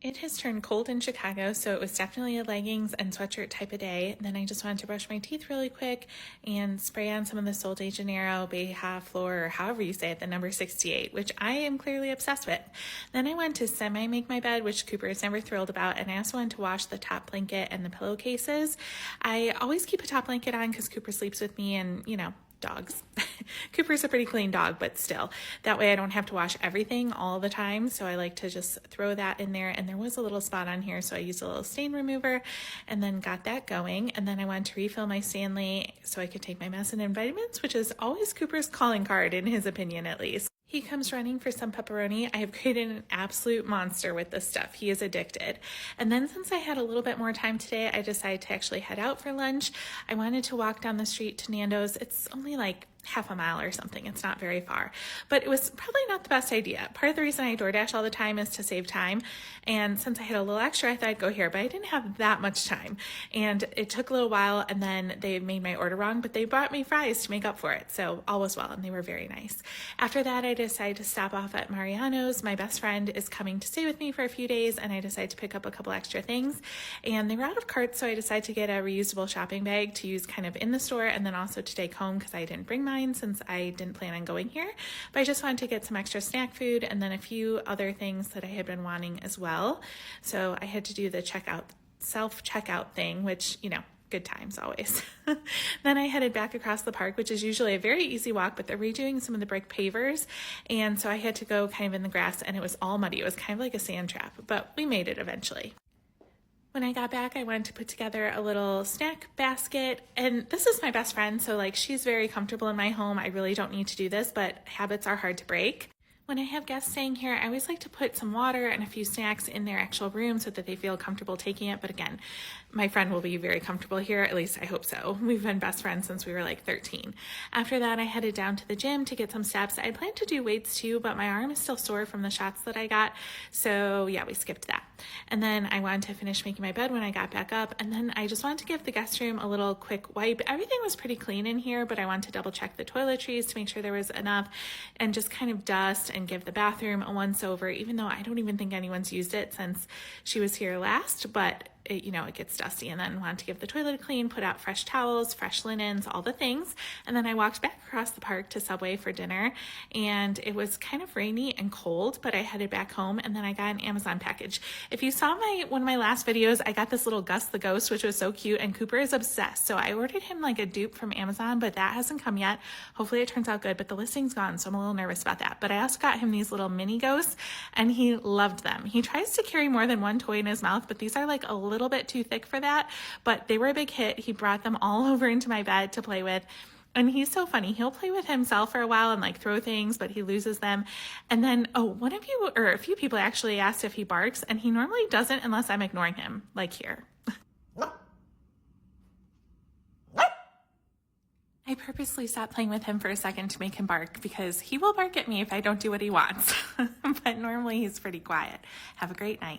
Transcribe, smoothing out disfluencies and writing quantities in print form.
It has turned cold in Chicago, so it was definitely a leggings and sweatshirt type of day. And then I just wanted to brush my teeth really quick and spray on some of the Sol de Janeiro Beija Flor, or however you say it, the number 68, which I am clearly obsessed with. Then I went to semi-make my bed, which Cooper is never thrilled about, and I also went to wash the top blanket and the pillowcases. I always keep a top blanket on because Cooper sleeps with me and, dogs. Cooper's a pretty clean dog, but still. That way I don't have to wash everything all the time, so I like to just throw that in there. And there was a little spot on here, so I used a little stain remover and then got that going. And then I went to refill my Stanley so I could take my medicine and vitamins, which is always Cooper's calling card, in his opinion at least. He comes running for some pepperoni. I have created an absolute monster with this stuff. He is addicted. And then since I had a little bit more time today, I decided to actually head out for lunch. I wanted to walk down the street to Nando's. It's only like half a mile or something. It's not very far, but it was probably not the best idea. Part of the reason I DoorDash all the time is to save time. And since I had a little extra, I thought I'd go here, but I didn't have that much time. And it took a little while, and then they made my order wrong, but they brought me fries to make up for it. So all was well, and they were very nice. After that, I decided to stop off at Mariano's. My best friend is coming to stay with me for a few days, and I decided to pick up a couple extra things. And they were out of carts, so I decided to get a reusable shopping bag to use kind of in the store and then also to take home because I didn't bring mine since I didn't plan on going here. But I just wanted to get some extra snack food and then a few other things that I had been wanting as well. So I had to do the self-checkout thing, which, good times always. Then I headed back across the park, which is usually a very easy walk, but they're redoing some of the brick pavers. And so I had to go kind of in the grass, and it was all muddy. It was kind of like a sand trap, but we made it eventually. When I got back, I wanted to put together a little snack basket, and this is my best friend, so she's very comfortable in my home. I really don't need to do this, but habits are hard to break. When I have guests staying here, I always like to put some water and a few snacks in their actual room so that they feel comfortable taking it. But again, my friend will be very comfortable here. At least I hope so. We've been best friends since we were like 13. After that, I headed down to the gym to get some steps. I planned to do weights too, but my arm is still sore from the shots that I got. So yeah, we skipped that. And then I wanted to finish making my bed when I got back up. And then I just wanted to give the guest room a little quick wipe. Everything was pretty clean in here, but I wanted to double check the toiletries to make sure there was enough and just kind of dust and give the bathroom a once over, even though I don't even think anyone's used it since she was here last, but it gets dusty. And then wanted to give the toilet a clean, put out fresh towels, fresh linens, all the things. And then I walked back across the park to Subway for dinner, and it was kind of rainy and cold, but I headed back home, and then I got an Amazon package. If you saw one of my last videos, I got this little Gus the Ghost, which was so cute, and Cooper is obsessed. So I ordered him like a dupe from Amazon, but that hasn't come yet. Hopefully it turns out good, but the listing's gone, so I'm a little nervous about that. But I also got him these little mini ghosts, and he loved them. He tries to carry more than one toy in his mouth, but these are like a little bit too thick for that, but they were a big hit. He brought them all over into my bed to play with. And he's so funny. He'll play with himself for a while and throw things, but he loses them. And then, a few people actually asked if he barks, and he normally doesn't unless I'm ignoring him, like here. I purposely stopped playing with him for a second to make him bark because he will bark at me if I don't do what he wants. But normally he's pretty quiet. Have a great night.